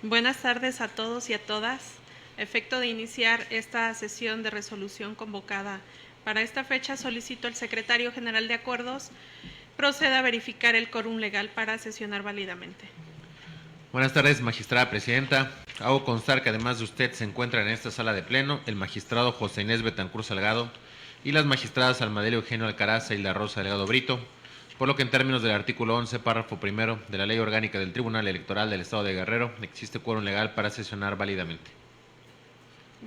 Buenas tardes a todos y a todas. A efecto de iniciar esta sesión de resolución convocada para esta fecha, solicito al secretario general de Acuerdos proceda a verificar el quórum legal para sesionar válidamente. Buenas tardes, magistrada presidenta. Hago constar que además de usted se encuentran en esta sala de pleno el magistrado José Inés Betancur Salgado y las magistradas Almadelio Eugenio Alcaraz y Hilda Rosa Delgado Brito, por lo que en términos del artículo 11, párrafo primero de la Ley Orgánica del Tribunal Electoral del Estado de Guerrero, existe quórum legal para sesionar válidamente.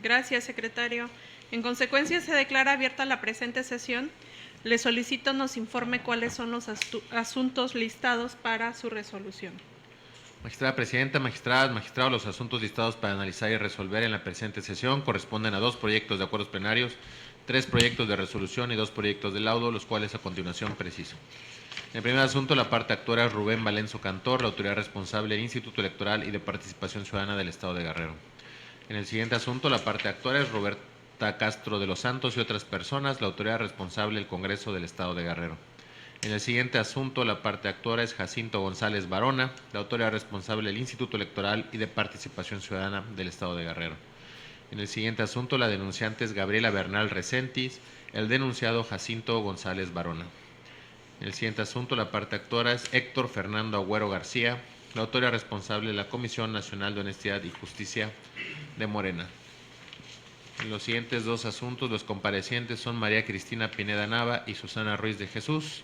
Gracias, secretario. En consecuencia, se declara abierta la presente sesión. Le solicito nos informe cuáles son los asuntos listados para su resolución. Magistrada presidenta, magistradas, magistrados, los asuntos listados para analizar y resolver en la presente sesión corresponden a 2 proyectos de acuerdos plenarios, 3 proyectos de resolución y 2 proyectos de laudo, los cuales a continuación preciso. En el primer asunto, la parte actuaria es Rubén Valenzo Cantor, la autoridad responsable del Instituto Electoral y de Participación Ciudadana del Estado de Guerrero. En el siguiente asunto, la parte actuaria es Roberta Castro de los Santos y otras personas, la autoridad responsable del Congreso del Estado de Guerrero. En el siguiente asunto, la parte actuaria es Jacinto González Barona, la autoridad responsable del Instituto Electoral y de Participación Ciudadana del Estado de Guerrero. En el siguiente asunto, la denunciante es Gabriela Bernal Resentis, el denunciado Jacinto González Barona. En el siguiente asunto, la parte actuaria es Héctor Fernando Agüero García, la autoridad responsable de la Comisión Nacional de Honestidad y Justicia de Morena. En los siguientes 2 asuntos, los comparecientes son María Cristina Pineda Nava y Susana Ruiz de Jesús.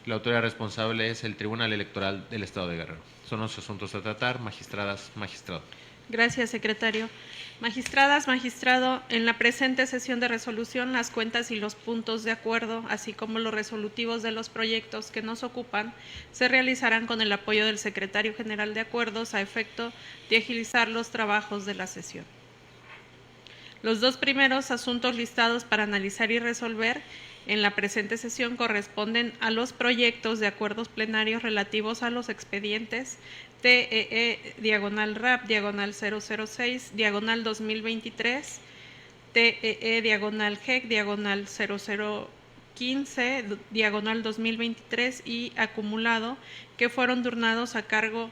La autoridad responsable es el Tribunal Electoral del Estado de Guerrero. Son los asuntos a tratar, magistradas, magistrado. Gracias, secretario. Magistradas, magistrado, en la presente sesión de resolución, las cuentas y los puntos de acuerdo, así como los resolutivos de los proyectos que nos ocupan, se realizarán con el apoyo del secretario general de Acuerdos a efecto de agilizar los trabajos de la sesión. Los 2 primeros asuntos listados para analizar y resolver en la presente sesión corresponden a los proyectos de acuerdos plenarios relativos a los expedientes TEE-RAP-006, diagonal 2023, TEE-GEC, 0015, diagonal 2023 y acumulado, que fueron turnados a cargo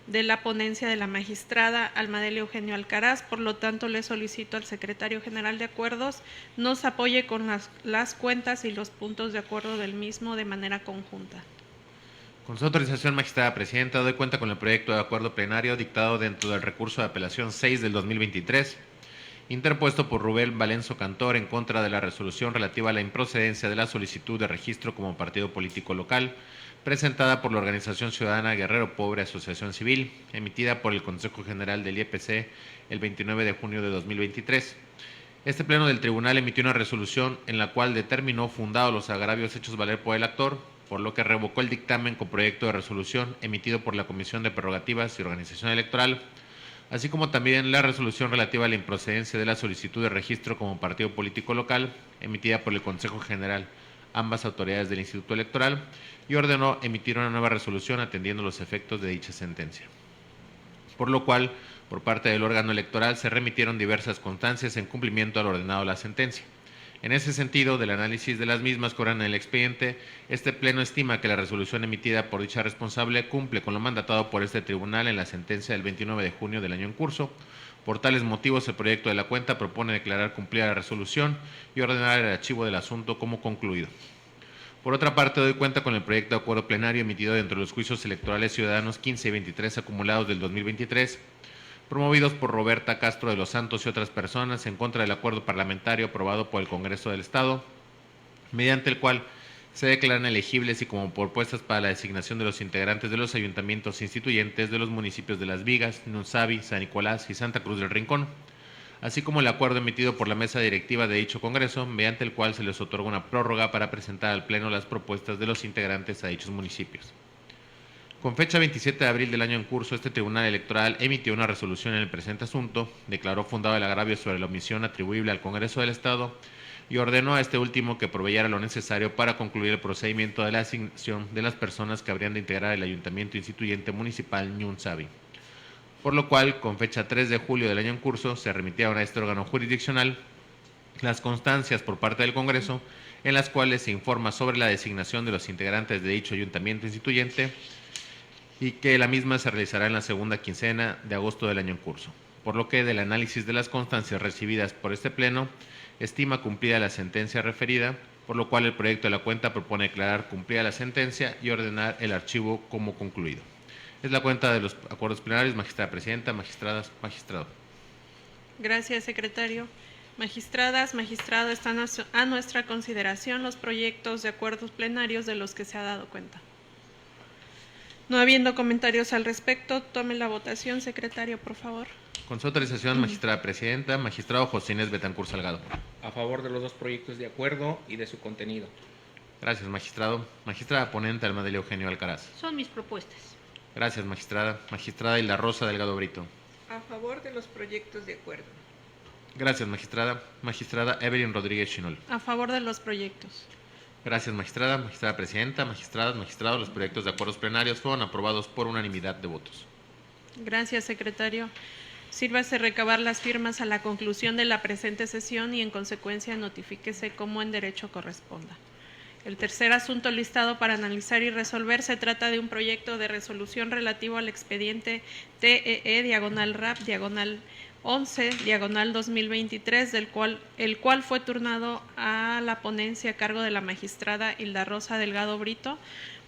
de la ponencia de la magistrada Almadelio Eugenio Alcaraz. Por lo tanto, le solicito al secretario general de Acuerdos nos apoye con las cuentas y los puntos de acuerdo del mismo de manera conjunta. Con su autorización, magistrada presidenta, doy cuenta con el proyecto de acuerdo plenario dictado dentro del recurso de apelación 6 del 2023, interpuesto por Rubén Valenzo Cantor en contra de la resolución relativa a la improcedencia de la solicitud de registro como partido político local, presentada por la Organización Ciudadana Guerrero Pobre Asociación Civil, emitida por el Consejo General del IEPC el 29 de junio de 2023. Este pleno del tribunal emitió una resolución en la cual determinó fundados los agravios hechos valer por el actor, por lo que revocó el dictamen con proyecto de resolución emitido por la Comisión de Prerrogativas y Organización Electoral, así como también la resolución relativa a la improcedencia de la solicitud de registro como partido político local, emitida por el Consejo General, ambas autoridades del Instituto Electoral, y ordenó emitir una nueva resolución atendiendo los efectos de dicha sentencia. Por lo cual, por parte del órgano electoral se remitieron diversas constancias en cumplimiento al ordenado de la sentencia. En ese sentido, del análisis de las mismas que oran en el expediente, este pleno estima que la resolución emitida por dicha responsable cumple con lo mandatado por este tribunal en la sentencia del 29 de junio del año en curso. Por tales motivos, el proyecto de la cuenta propone declarar cumplida la resolución y ordenar el archivo del asunto como concluido. Por otra parte, doy cuenta con el proyecto de acuerdo plenario emitido dentro de los juicios electorales ciudadanos 15 y 23 acumulados del 2023, promovidos por Roberta Castro de los Santos y otras personas en contra del acuerdo parlamentario aprobado por el Congreso del Estado, mediante el cual se declaran elegibles y como propuestas para la designación de los integrantes de los ayuntamientos instituyentes de los municipios de Las Vigas, Nunsabi, San Nicolás y Santa Cruz del Rincón, así como el acuerdo emitido por la mesa directiva de dicho Congreso, mediante el cual se les otorga una prórroga para presentar al Pleno las propuestas de los integrantes a dichos municipios. Con fecha 27 de abril del año en curso, este Tribunal Electoral emitió una resolución en el presente asunto, declaró fundado el agravio sobre la omisión atribuible al Congreso del Estado y ordenó a este último que proveyera lo necesario para concluir el procedimiento de la asignación de las personas que habrían de integrar el Ayuntamiento Instituyente Municipal Nunsabi. Por lo cual, con fecha 3 de julio del año en curso, se remitieron a este órgano jurisdiccional las constancias por parte del Congreso, en las cuales se informa sobre la designación de los integrantes de dicho Ayuntamiento Instituyente, y que la misma se realizará en la segunda quincena de agosto del año en curso, por lo que del análisis de las constancias recibidas por este Pleno, estima cumplida la sentencia referida, por lo cual el proyecto de la cuenta propone declarar cumplida la sentencia y ordenar el archivo como concluido. Es la cuenta de los acuerdos plenarios, magistrada presidenta, magistradas, magistrado. Gracias, secretario. Magistradas, magistrado, están a nuestra consideración los proyectos de acuerdos plenarios de los que se ha dado cuenta. No habiendo comentarios al respecto, tome la votación, secretario, por favor. Con su autorización, magistrada presidenta, magistrado José Inés Betancur Salgado. A favor de los dos proyectos de acuerdo y de su contenido. Gracias, magistrado. Magistrada ponente, Almadelia Eugenio Alcaraz. Son mis propuestas. Gracias, magistrada. Magistrada Hilda Rosa Delgado Brito. A favor de los proyectos de acuerdo. Gracias, magistrada. Magistrada Evelyn Rodríguez Chinol. A favor de los proyectos. Gracias, magistrada. Magistrada presidenta, magistradas, magistrados, los proyectos de acuerdos plenarios fueron aprobados por unanimidad de votos. Gracias, secretario. Sírvase recabar las firmas a la conclusión de la presente sesión y en consecuencia notifíquese como en derecho corresponda. El tercer asunto listado para analizar y resolver se trata de un proyecto de resolución relativo al expediente TEE/RAP/11/2023, el cual fue turnado a la ponencia a cargo de la magistrada Hilda Rosa Delgado Brito.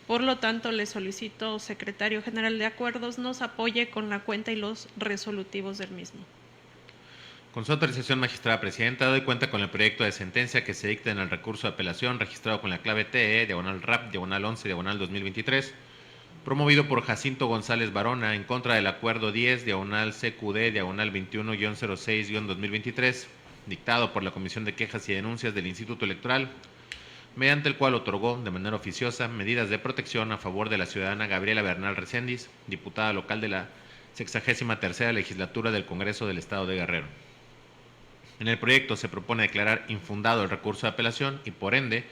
Por lo tanto, le solicito, secretario general de Acuerdos, nos apoye con la cuenta y los resolutivos del mismo. Con su autorización, magistrada presidenta, doy cuenta con el proyecto de sentencia que se dicta en el recurso de apelación registrado con la clave TE/RAP/11/2023, promovido por Jacinto González Barona en contra del acuerdo 10/CQD/2106-2023, dictado por la Comisión de Quejas y Denuncias del Instituto Electoral, mediante el cual otorgó de manera oficiosa medidas de protección a favor de la ciudadana Gabriela Bernal Recendis, diputada local de la 63ª Legislatura del Congreso del Estado de Guerrero. En el proyecto se propone declarar infundado el recurso de apelación y, por ende,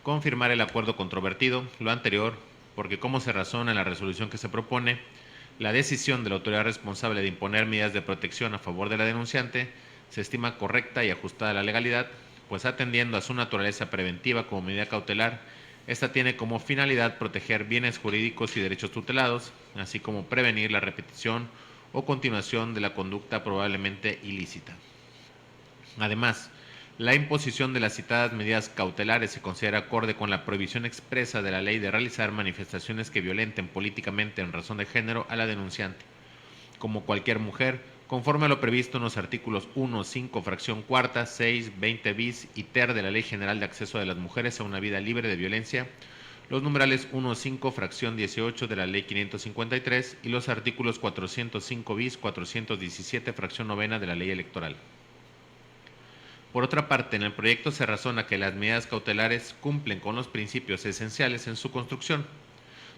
confirmar el acuerdo controvertido, lo anterior, porque como se razona en la resolución que se propone, la decisión de la autoridad responsable de imponer medidas de protección a favor de la denunciante se estima correcta y ajustada a la legalidad, pues atendiendo a su naturaleza preventiva como medida cautelar, esta tiene como finalidad proteger bienes jurídicos y derechos tutelados, así como prevenir la repetición o continuación de la conducta probablemente ilícita. Además, la imposición de las citadas medidas cautelares se considera acorde con la prohibición expresa de la ley de realizar manifestaciones que violenten políticamente en razón de género a la denunciante, como cualquier mujer, conforme a lo previsto en los artículos 1, 5, fracción cuarta, 6, 20 bis y ter de la Ley General de Acceso de las Mujeres a una Vida Libre de Violencia, los numerales 1, 5, fracción 18 de la Ley 553 y los artículos 405 bis, 417, fracción novena de la Ley Electoral. Por otra parte, en el proyecto se razona que las medidas cautelares cumplen con los principios esenciales en su construcción,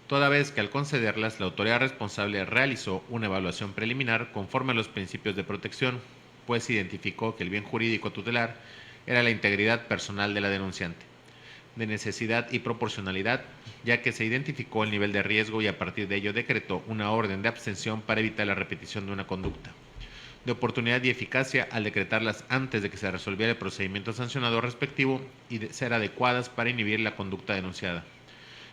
toda vez que al concederlas la autoridad responsable realizó una evaluación preliminar conforme a los principios de protección, pues identificó que el bien jurídico tutelar era la integridad personal de la denunciante, de necesidad y proporcionalidad, ya que se identificó el nivel de riesgo y a partir de ello decretó una orden de abstención para evitar la repetición de una conducta, de oportunidad y eficacia al decretarlas antes de que se resolviera el procedimiento sancionador respectivo y de ser adecuadas para inhibir la conducta denunciada.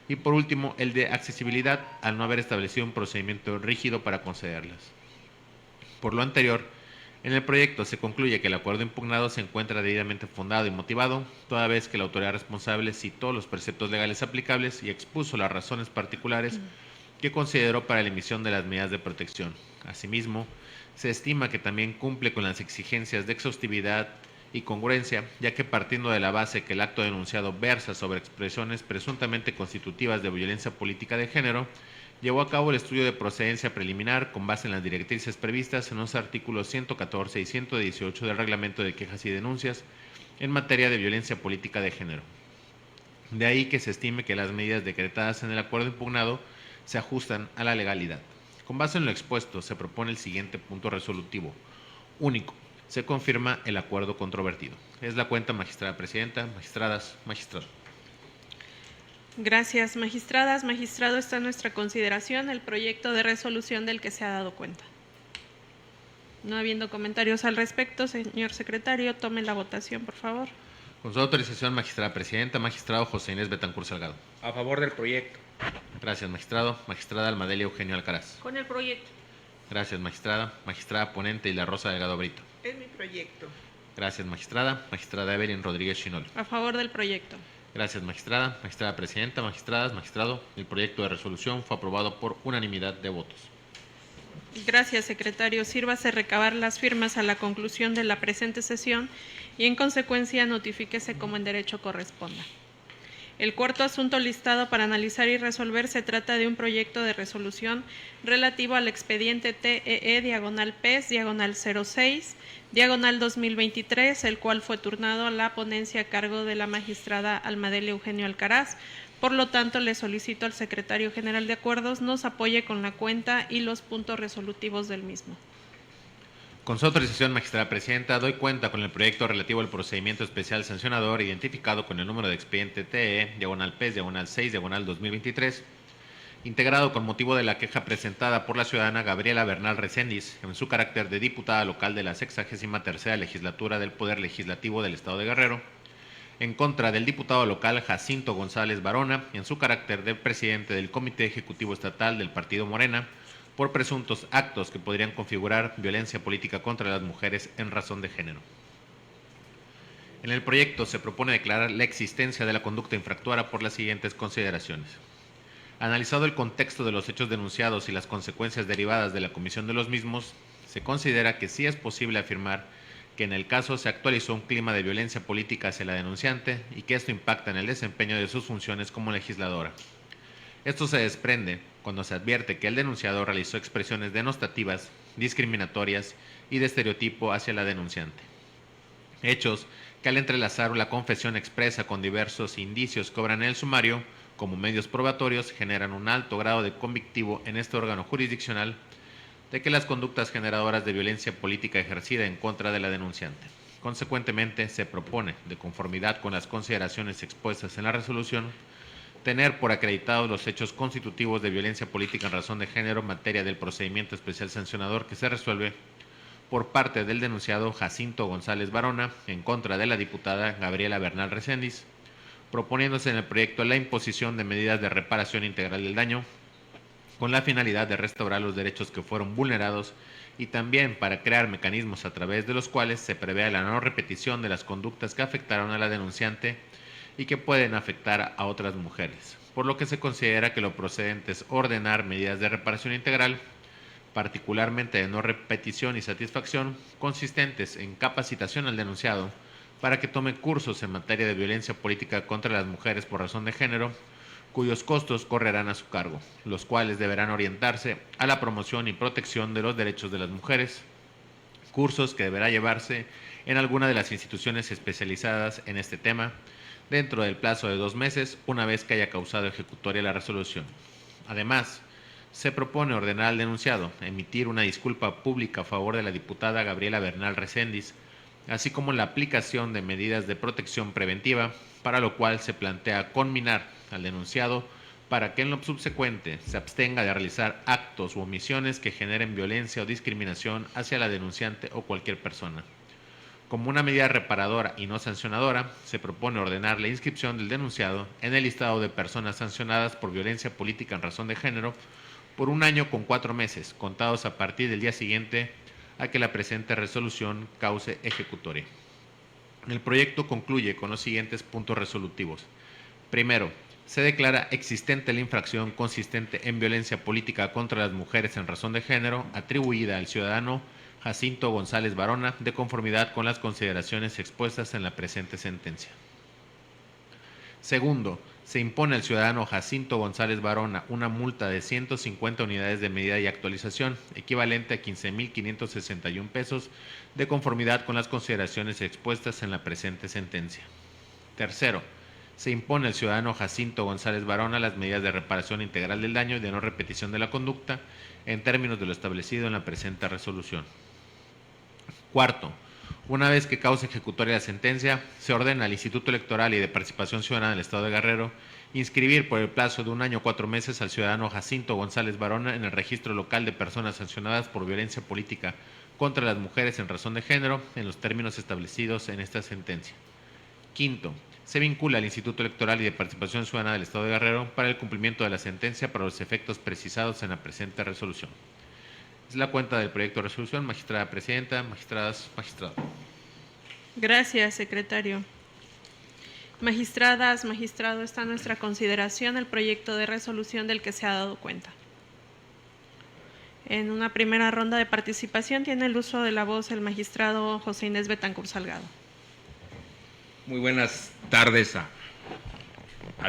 Y por último, el de accesibilidad, al no haber establecido un procedimiento rígido para concederlas. Por lo anterior, en el proyecto se concluye que el acuerdo impugnado se encuentra debidamente fundado y motivado, toda vez que la autoridad responsable citó los preceptos legales aplicables y expuso las razones particulares que consideró para la emisión de las medidas de protección. Asimismo, se estima que también cumple con las exigencias de exhaustividad y congruencia, ya que partiendo de la base que el acto denunciado versa sobre expresiones presuntamente constitutivas de violencia política de género, llevó a cabo el estudio de procedencia preliminar con base en las directrices previstas en los artículos 114 y 118 del Reglamento de Quejas y Denuncias en materia de violencia política de género. De ahí que se estime que las medidas decretadas en el acuerdo impugnado se ajustan a la legalidad. Con base en lo expuesto, se propone el siguiente punto resolutivo. Único. Se confirma el acuerdo controvertido. Es la cuenta, magistrada presidenta, magistradas, magistrados. Gracias, magistradas. Magistrado, está en nuestra consideración el proyecto de resolución del que se ha dado cuenta. No habiendo comentarios al respecto, señor secretario, tome la votación, por favor. Con su autorización, magistrada presidenta, magistrado José Inés Betancur Salgado. A favor del proyecto. Gracias, magistrado. Magistrada Almadelia Eugenio Alcaraz. Con el proyecto. Gracias, magistrada. Magistrada ponente Isla Rosa Delgado Brito. Es mi proyecto. Gracias, magistrada. Magistrada Evelyn Rodríguez Chinol. A favor del proyecto. Gracias, magistrada. Magistrada presidenta, magistradas, magistrado. El proyecto de resolución fue aprobado por unanimidad de votos. Gracias, secretario. Sírvase recabar las firmas a la conclusión de la presente sesión y, en consecuencia, notifíquese como en derecho corresponda. El cuarto asunto listado para analizar y resolver se trata de un proyecto de resolución relativo al expediente TEE/PES/06/2023, el cual fue turnado a la ponencia a cargo de la magistrada Almadelia Eugenio Alcaraz. Por lo tanto, le solicito al secretario general de Acuerdos nos apoye con la cuenta y los puntos resolutivos del mismo. Con su autorización, magistrada presidenta, doy cuenta con el proyecto relativo al procedimiento especial sancionador identificado con el número de expediente TE/PES/6/2023, integrado con motivo de la queja presentada por la ciudadana Gabriela Bernal Recendis en su carácter de diputada local de la 63ª Legislatura del Poder Legislativo del Estado de Guerrero, en contra del diputado local Jacinto González Barona en su carácter de presidente del Comité Ejecutivo Estatal del Partido Morena, por presuntos actos que podrían configurar violencia política contra las mujeres en razón de género. En el proyecto se propone declarar la existencia de la conducta infractora por las siguientes consideraciones. Analizado el contexto de los hechos denunciados y las consecuencias derivadas de la comisión de los mismos, se considera que sí es posible afirmar que en el caso se actualizó un clima de violencia política hacia la denunciante y que esto impacta en el desempeño de sus funciones como legisladora. Esto se desprende cuando se advierte que el denunciado realizó expresiones denostativas, discriminatorias y de estereotipo hacia la denunciante. Hechos que al entrelazar la confesión expresa con diversos indicios que obran en el sumario, como medios probatorios, generan un alto grado de convictivo en este órgano jurisdiccional de que las conductas generadoras de violencia política ejercida en contra de la denunciante. Consecuentemente, se propone, de conformidad con las consideraciones expuestas en la resolución, tener por acreditados los hechos constitutivos de violencia política en razón de género en materia del procedimiento especial sancionador que se resuelve por parte del denunciado Jacinto González Barona en contra de la diputada Gabriela Bernal Recendis, proponiéndose en el proyecto la imposición de medidas de reparación integral del daño con la finalidad de restaurar los derechos que fueron vulnerados y también para crear mecanismos a través de los cuales se prevea la no repetición de las conductas que afectaron a la denunciante y que pueden afectar a otras mujeres, por lo que se considera que lo procedente es ordenar medidas de reparación integral, particularmente de no repetición y satisfacción, consistentes en capacitación al denunciado para que tome cursos en materia de violencia política contra las mujeres por razón de género, cuyos costos correrán a su cargo, los cuales deberán orientarse a la promoción y protección de los derechos de las mujeres, cursos que deberá llevarse en alguna de las instituciones especializadas en este tema, dentro del plazo de 2 meses, una vez que haya causado ejecutoria la resolución. Además, se propone ordenar al denunciado emitir una disculpa pública a favor de la diputada Gabriela Bernal Recendis, así como la aplicación de medidas de protección preventiva, para lo cual se plantea conminar al denunciado para que en lo subsecuente se abstenga de realizar actos u omisiones que generen violencia o discriminación hacia la denunciante o cualquier persona. Como una medida reparadora y no sancionadora, se propone ordenar la inscripción del denunciado en el listado de personas sancionadas por violencia política en razón de género por 1 año con 4 meses, contados a partir del día siguiente a que la presente resolución cause ejecutoria. El proyecto concluye con los siguientes puntos resolutivos. Primero, se declara existente la infracción consistente en violencia política contra las mujeres en razón de género atribuida al ciudadano Jacinto González Barona, de conformidad con las consideraciones expuestas en la presente sentencia. Segundo, se impone al ciudadano Jacinto González Barona una multa de 150 unidades de medida y actualización, equivalente a 15,561 pesos, de conformidad con las consideraciones expuestas en la presente sentencia. Tercero, se impone al ciudadano Jacinto González Barona las medidas de reparación integral del daño y de no repetición de la conducta, en términos de lo establecido en la presente resolución. Cuarto, una vez que cause ejecutoria la sentencia, se ordena al Instituto Electoral y de Participación Ciudadana del Estado de Guerrero inscribir por el plazo de 1 año 4 meses al ciudadano Jacinto González Barona en el registro local de personas sancionadas por violencia política contra las mujeres en razón de género, en los términos establecidos en esta sentencia. Quinto, se vincula al Instituto Electoral y de Participación Ciudadana del Estado de Guerrero para el cumplimiento de la sentencia para los efectos precisados en la presente resolución. Es la cuenta del proyecto de resolución. Magistrada Presidenta, magistradas, magistrado. Gracias, secretario. Magistradas, magistrado, está a nuestra consideración el proyecto de resolución del que se ha dado cuenta. En una primera ronda de participación tiene el uso de la voz el magistrado José Inés Betancourt Salgado. Muy buenas tardes a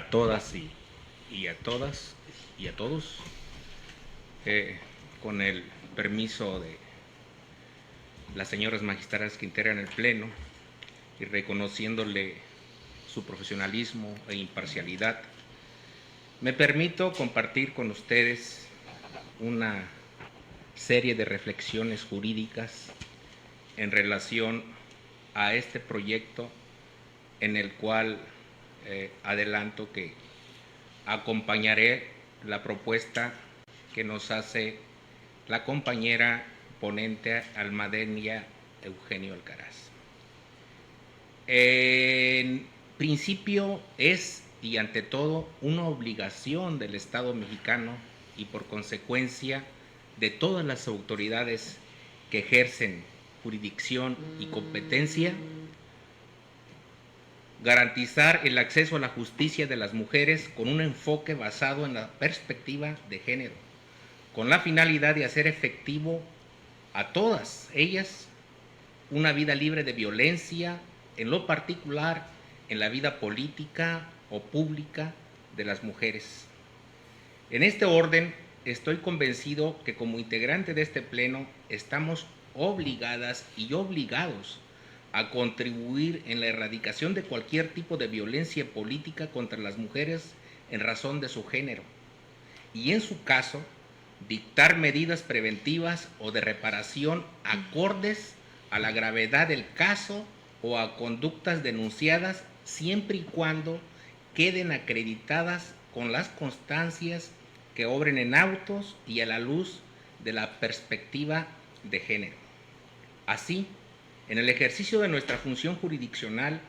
todas y a todas y a todos. Con el permiso de las señoras magistradas que integran el Pleno y reconociéndole su profesionalismo e imparcialidad, me permito compartir con ustedes una serie de reflexiones jurídicas en relación a este proyecto, en el cual adelanto que acompañaré la propuesta que nos hace la compañera ponente Almadenia Eugenio Alcaraz. En principio es, y ante todo, una obligación del Estado mexicano y por consecuencia de todas las autoridades que ejercen jurisdicción y competencia, garantizar el acceso a la justicia de las mujeres con un enfoque basado en la perspectiva de género, con la finalidad de hacer efectivo a todas ellas una vida libre de violencia, en lo particular en la vida política o pública de las mujeres. En este orden, estoy convencido que como integrante de este Pleno estamos obligadas y obligados a contribuir en la erradicación de cualquier tipo de violencia política contra las mujeres en razón de su género, y en su caso, dictar medidas preventivas o de reparación acordes a la gravedad del caso o a conductas denunciadas, siempre y cuando queden acreditadas con las constancias que obren en autos y a la luz de la perspectiva de género. Así, en el ejercicio de nuestra función jurisdiccional,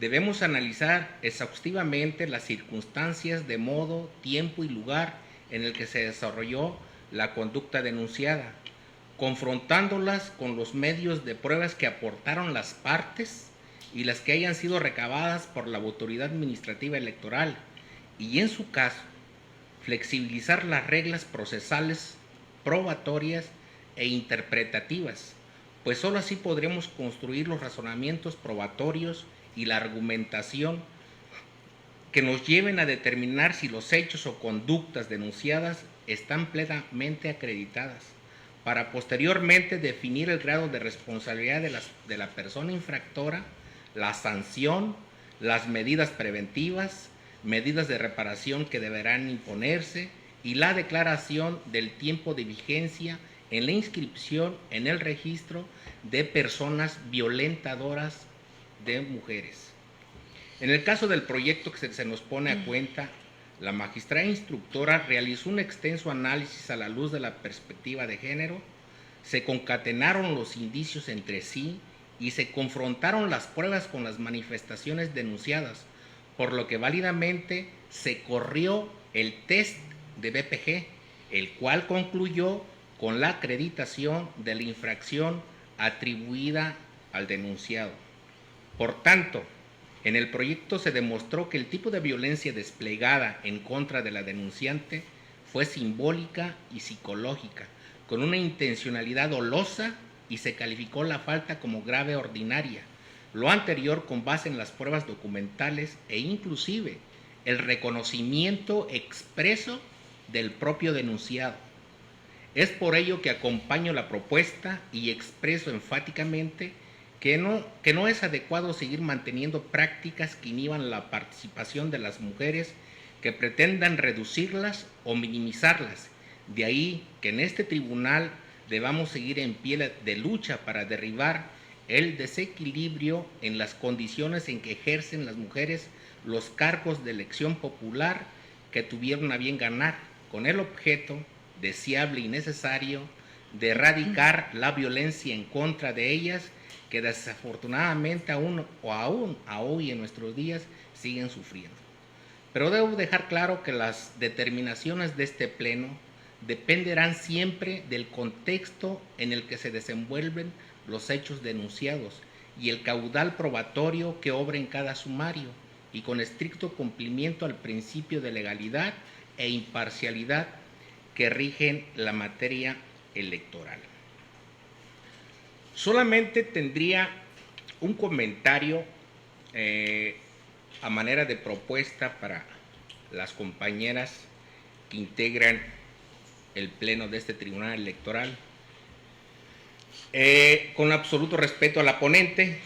debemos analizar exhaustivamente las circunstancias de modo, tiempo y lugar en el que se desarrolló la conducta denunciada, confrontándolas con los medios de pruebas que aportaron las partes y las que hayan sido recabadas por la autoridad administrativa electoral, y en su caso, flexibilizar las reglas procesales, probatorias e interpretativas, pues sólo así podremos construir los razonamientos probatorios y la argumentación que nos lleven a determinar si los hechos o conductas denunciadas están plenamente acreditadas, para posteriormente definir el grado de responsabilidad de la persona infractora, la sanción, las medidas preventivas, medidas de reparación que deberán imponerse y la declaración del tiempo de vigencia en la inscripción en el registro de personas violentadoras de mujeres. En el caso del proyecto que se nos pone a cuenta, la magistrada instructora realizó un extenso análisis a la luz de la perspectiva de género, se concatenaron los indicios entre sí y se confrontaron las pruebas con las manifestaciones denunciadas, por lo que válidamente se corrió el test de BPG, el cual concluyó con la acreditación de la infracción atribuida al denunciado. Por tanto, en el proyecto se demostró que el tipo de violencia desplegada en contra de la denunciante fue simbólica y psicológica, con una intencionalidad dolosa, y se calificó la falta como grave ordinaria, lo anterior con base en las pruebas documentales e inclusive el reconocimiento expreso del propio denunciado. Es por ello que acompaño la propuesta y expreso enfáticamente que no es adecuado seguir manteniendo prácticas que inhiban la participación de las mujeres, que pretendan reducirlas o minimizarlas. De ahí que en este tribunal debamos seguir en pie de lucha para derribar el desequilibrio en las condiciones en que ejercen las mujeres los cargos de elección popular que tuvieron a bien ganar, con el objeto deseable y necesario de erradicar la violencia en contra de ellas, que desafortunadamente aún hoy en nuestros días siguen sufriendo. Pero debo dejar claro que las determinaciones de este Pleno dependerán siempre del contexto en el que se desenvuelven los hechos denunciados y el caudal probatorio que obra en cada sumario, y con estricto cumplimiento al principio de legalidad e imparcialidad que rigen la materia electoral. Solamente tendría un comentario a manera de propuesta para las compañeras que integran el Pleno de este Tribunal Electoral. Con absoluto respeto a la ponente,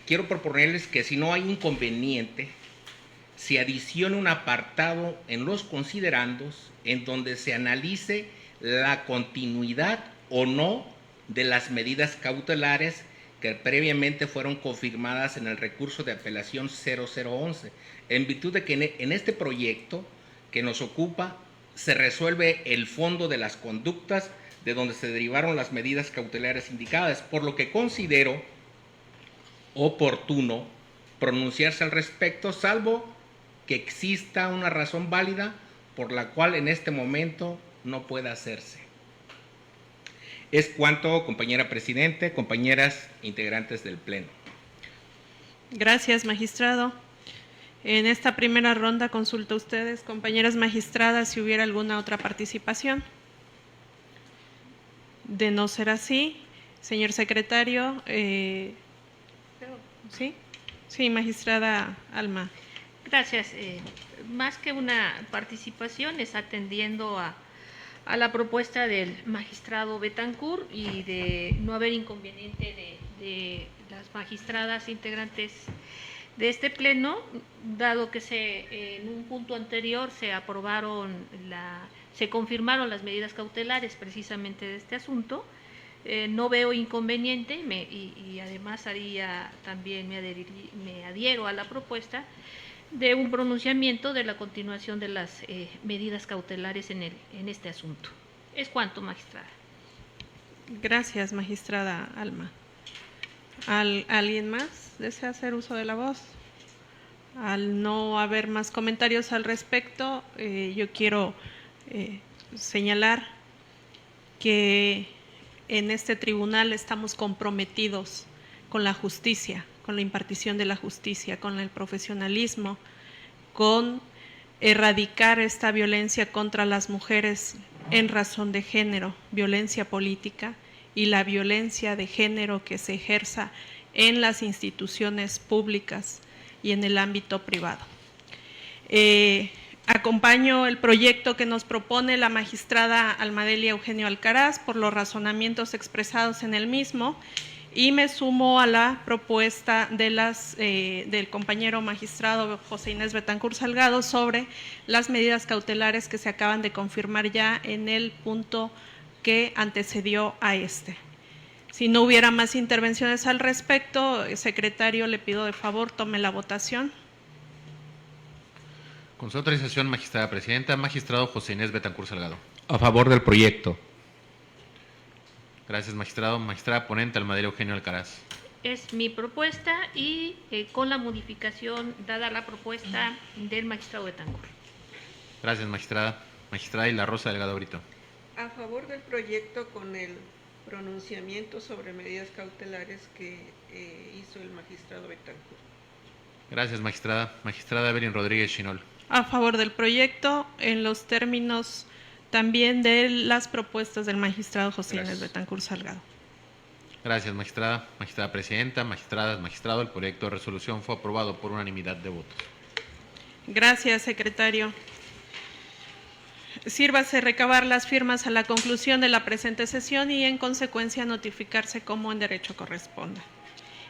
quiero proponerles que, si no hay inconveniente, se adicione un apartado en los considerandos en donde se analice la continuidad o no de las medidas cautelares que previamente fueron confirmadas en el recurso de apelación 0011, en virtud de que en este proyecto que nos ocupa se resuelve el fondo de las conductas de donde se derivaron las medidas cautelares indicadas, por lo que considero oportuno pronunciarse al respecto, salvo que exista una razón válida por la cual en este momento no pueda hacerse. Es cuanto, compañera Presidente, compañeras integrantes del Pleno. Gracias, magistrado. En esta primera ronda consulto a ustedes, compañeras magistradas, si hubiera alguna otra participación. De no ser así, señor secretario, ¿sí? Sí, magistrada Alma. Gracias. Más que una participación, es atendiendo a la propuesta del magistrado Betancourt y de no haber inconveniente de las magistradas integrantes de este Pleno, dado que en un punto anterior se confirmaron las medidas cautelares precisamente de este asunto. No veo inconveniente y además me adhiero a la propuesta de un pronunciamiento de la continuación de las medidas cautelares en este asunto. Es cuanto, magistrada. Gracias, magistrada Alma. ¿Alguien más desea hacer uso de la voz? Al no haber más comentarios al respecto, yo quiero señalar que en este tribunal estamos comprometidos con la justicia, con la impartición de la justicia, con el profesionalismo, con erradicar esta violencia contra las mujeres en razón de género, violencia política y la violencia de género que se ejerza en las instituciones públicas y en el ámbito privado. Acompaño el proyecto que nos propone la magistrada Almadelia Eugenio Alcaraz por los razonamientos expresados en el mismo, y me sumo a la propuesta del compañero magistrado José Inés Betancourt Salgado sobre las medidas cautelares que se acaban de confirmar ya en el punto que antecedió a este. Si no hubiera más intervenciones al respecto, secretario, le pido de favor tome la votación. Con su autorización, magistrada presidenta, magistrado José Inés Betancourt Salgado. A favor del proyecto. Gracias, magistrado. Magistrada ponente Almadelia Eugenio Alcaraz. Es mi propuesta y con la modificación dada la propuesta del magistrado Betancourt. Gracias, magistrada. Magistrada Isla Rosa Delgado Brito. A favor del proyecto con el pronunciamiento sobre medidas cautelares que hizo el magistrado Betancourt. Gracias, magistrada. Magistrada Evelyn Rodríguez Chinol. A favor del proyecto en los términos también de las propuestas del magistrado José Inés Betancourt Salgado. Gracias, magistrada. Magistrada presidenta, magistradas, magistrado, el proyecto de resolución fue aprobado por unanimidad de votos. Gracias, secretario. Sírvase recabar las firmas a la conclusión de la presente sesión y en consecuencia notificarse como en derecho corresponda.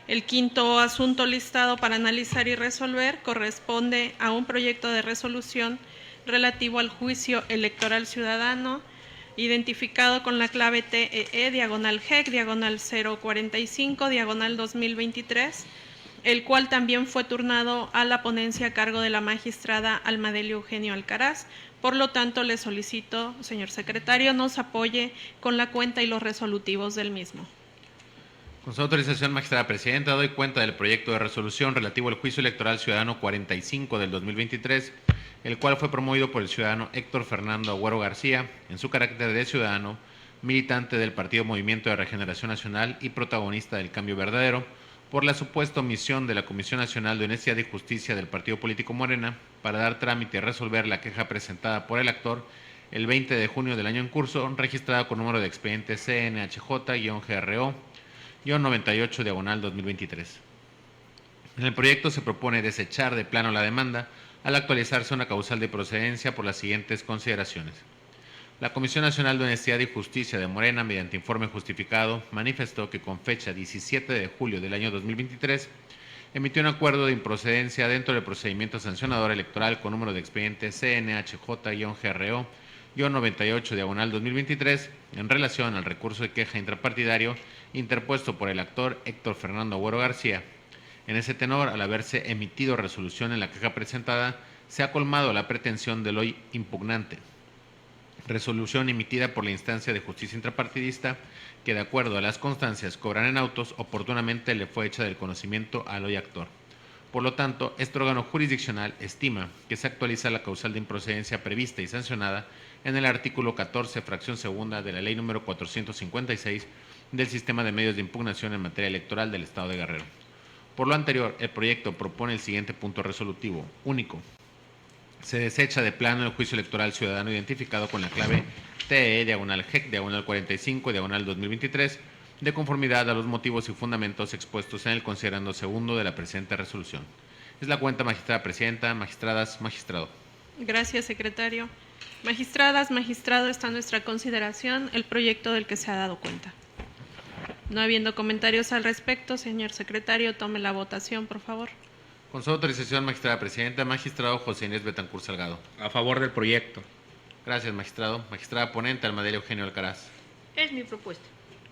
El quinto asunto listado para analizar y resolver corresponde a un proyecto de resolución relativo al juicio electoral ciudadano identificado con la clave TEE/GEC/045/2023, el cual también fue turnado a la ponencia a cargo de la magistrada Almadelia Eugenio Alcaraz. Por lo tanto, le solicito, señor secretario, nos apoye con la cuenta y los resolutivos del mismo. Con su autorización, magistrada presidenta, doy cuenta del proyecto de resolución relativo al juicio electoral ciudadano 45 del 2023, el cual fue promovido por el ciudadano Héctor Fernando Agüero García, en su carácter de ciudadano, militante del Partido Movimiento de Regeneración Nacional y protagonista del Cambio Verdadero, por la supuesta omisión de la Comisión Nacional de Honestidad y Justicia del Partido Político Morena para dar trámite y resolver la queja presentada por el actor el 20 de junio del año en curso, registrada con número de expediente CNHJ-GRO-98/2023. En el proyecto se propone desechar de plano la demanda al actualizarse una causal de procedencia por las siguientes consideraciones. La Comisión Nacional de Honestidad y Justicia de Morena, mediante informe justificado, manifestó que con fecha 17 de julio del año 2023 emitió un acuerdo de improcedencia dentro del procedimiento sancionador electoral con número de expediente CNHJ-GRO-98/2023 en relación al recurso de queja intrapartidario interpuesto por el actor Héctor Fernando Agüero García. En ese tenor, al haberse emitido resolución en la queja presentada, se ha colmado la pretensión del hoy impugnante. Resolución emitida por la instancia de justicia intrapartidista que, de acuerdo a las constancias cobran en autos, oportunamente le fue hecha del conocimiento al hoy actor. Por lo tanto, este órgano jurisdiccional estima que se actualiza la causal de improcedencia prevista y sancionada en el artículo 14, fracción segunda de la Ley número 456 del Sistema de Medios de Impugnación en materia electoral del Estado de Guerrero. Por lo anterior, el proyecto propone el siguiente punto resolutivo. Único. Se desecha de plano el juicio electoral ciudadano identificado con la clave TE/GEC/45/2023 de conformidad a los motivos y fundamentos expuestos en el considerando segundo de la presente resolución. Es la cuenta, magistrada presidenta, magistradas, magistrado. Gracias, secretario. Magistradas, magistrado, está a nuestra consideración el proyecto del que se ha dado cuenta. No habiendo comentarios al respecto, señor secretario, tome la votación, por favor. Con su autorización, magistrada presidenta, magistrado José Inés Betancur Salgado. A favor del proyecto. Gracias, magistrado. Magistrada ponente, Almadelia Eugenio Alcaraz. Es mi propuesta.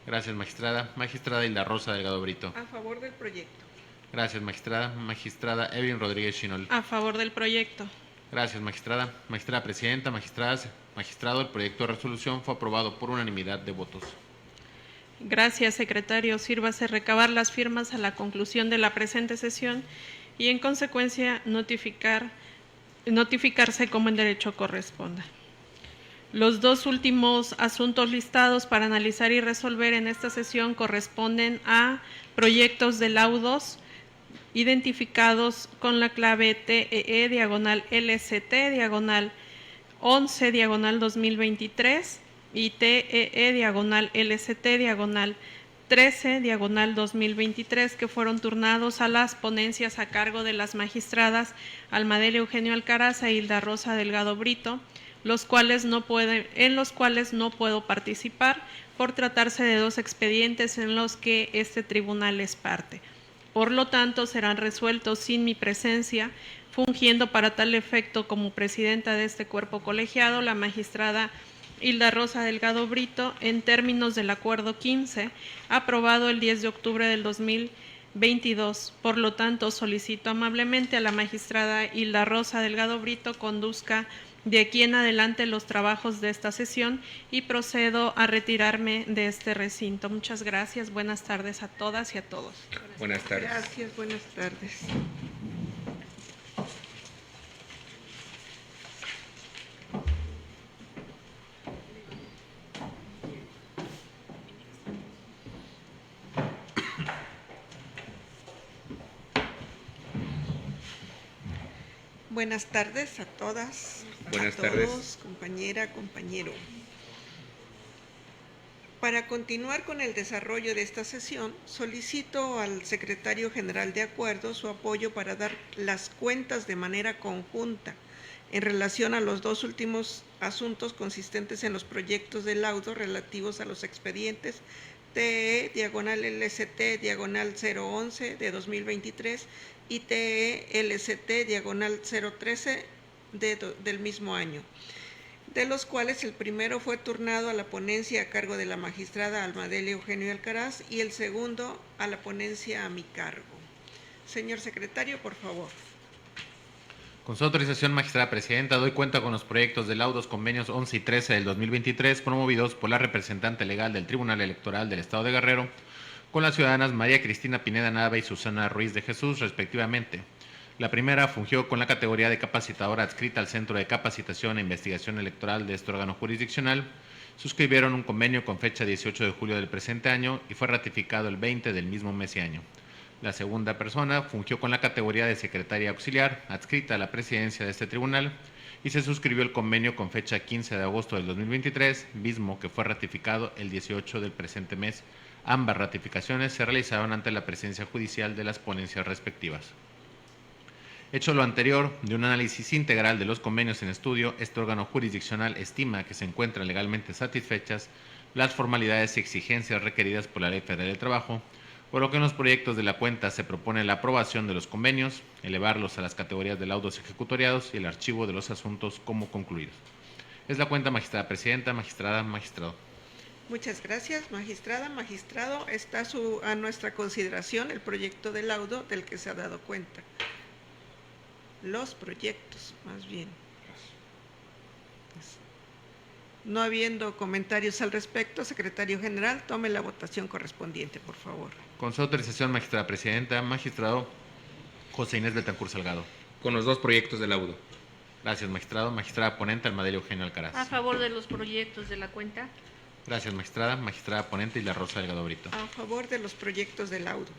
Gracias, magistrada. Magistrada Hilda Rosa Delgado Brito. A favor del proyecto. Gracias, magistrada. Magistrada Evelyn Rodríguez Chinol. A favor del proyecto. Gracias, magistrada. Magistrada presidenta, magistradas, magistrado, el proyecto de resolución fue aprobado por unanimidad de votos. Gracias, secretario. Sírvase recabar las firmas a la conclusión de la presente sesión y, en consecuencia, notificarse como en derecho corresponda. Los dos últimos asuntos listados para analizar y resolver en esta sesión corresponden a proyectos de laudos identificados con la clave TEE/LCT/11/2023 y TEE/LCT/13/2023, que fueron turnados a las ponencias a cargo de las magistradas Almadelia Eugenio Alcaraz e Hilda Rosa Delgado Brito, en los cuales no puedo participar por tratarse de dos expedientes en los que este tribunal es parte. Por lo tanto, serán resueltos sin mi presencia, fungiendo para tal efecto como presidenta de este cuerpo colegiado la magistrada Hilda Rosa Delgado Brito, en términos del acuerdo 15, aprobado el 10 de octubre del 2022. Por lo tanto, solicito amablemente a la magistrada Hilda Rosa Delgado Brito conduzca de aquí en adelante los trabajos de esta sesión y procedo a retirarme de este recinto. Muchas gracias. Buenas tardes a todas y a todos. Buenas tardes. Gracias, buenas tardes. Buenas tardes a todas, Buenas a todos, tardes. compañera, compañero. Para continuar con el desarrollo de esta sesión, solicito al secretario general de Acuerdo su apoyo para dar las cuentas de manera conjunta en relación a los dos últimos asuntos consistentes en los proyectos de laudo relativos a los expedientes TE/LCT/011 de 2023 y TE/LCT/013 del mismo año, de los cuales el primero fue turnado a la ponencia a cargo de la magistrada Almadelia Eugenio Alcaraz y el segundo a la ponencia a mi cargo. Señor secretario, por favor. Con su autorización, magistrada presidenta, doy cuenta con los proyectos de laudos convenios 11 y 13 del 2023 promovidos por la representante legal del Tribunal Electoral del Estado de Guerrero, con las ciudadanas María Cristina Pineda Nava y Susana Ruiz de Jesús, respectivamente. La primera fungió con la categoría de capacitadora adscrita al Centro de Capacitación e Investigación Electoral de este órgano jurisdiccional. Suscribieron un convenio con fecha 18 de julio del presente año y fue ratificado el 20 del mismo mes y año. La segunda persona fungió con la categoría de secretaria auxiliar adscrita a la presidencia de este tribunal y se suscribió el convenio con fecha 15 de agosto del 2023, mismo que fue ratificado el 18 del presente mes. Ambas ratificaciones se realizaron ante la presencia judicial de las ponencias respectivas. Hecho lo anterior, de un análisis integral de los convenios en estudio, este órgano jurisdiccional estima que se encuentran legalmente satisfechas las formalidades y exigencias requeridas por la Ley Federal del Trabajo, por lo que en los proyectos de la cuenta se propone la aprobación de los convenios, elevarlos a las categorías de laudos ejecutoriados y el archivo de los asuntos como concluidos. Es la cuenta, magistrada presidenta, magistrada, magistrado. Muchas gracias, magistrada, magistrado. Está a nuestra consideración el proyecto de laudo del que se ha dado cuenta. Los proyectos, más bien. No habiendo comentarios al respecto, secretario general, tome la votación correspondiente, por favor. Con su autorización, magistrada presidenta, magistrado José Inés Betancur Salgado. Con los dos proyectos de laudo. Gracias, magistrado. Magistrada ponente, Almadelia Eugenio Alcaraz. A favor de los proyectos de la cuenta. Gracias, magistrada. Magistrada ponente, Isla Rosa Delgado Brito. A favor de los proyectos de laudo.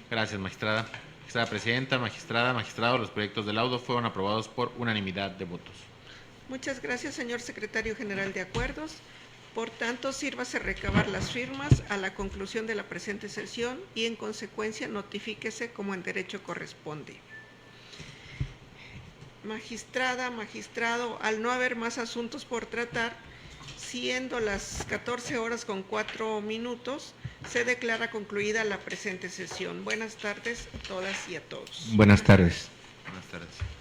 Gracias, magistrada. Magistrada presidenta, magistrada, magistrado, los proyectos de laudo fueron aprobados por unanimidad de votos. Muchas gracias, señor secretario general de Acuerdos. Por tanto, sírvase recabar las firmas a la conclusión de la presente sesión y, en consecuencia, notifíquese como en derecho corresponde. Magistrada, magistrado, al no haber más asuntos por tratar, siendo las 14:04, se declara concluida la presente sesión. Buenas tardes a todas y a todos. Buenas tardes. Buenas tardes.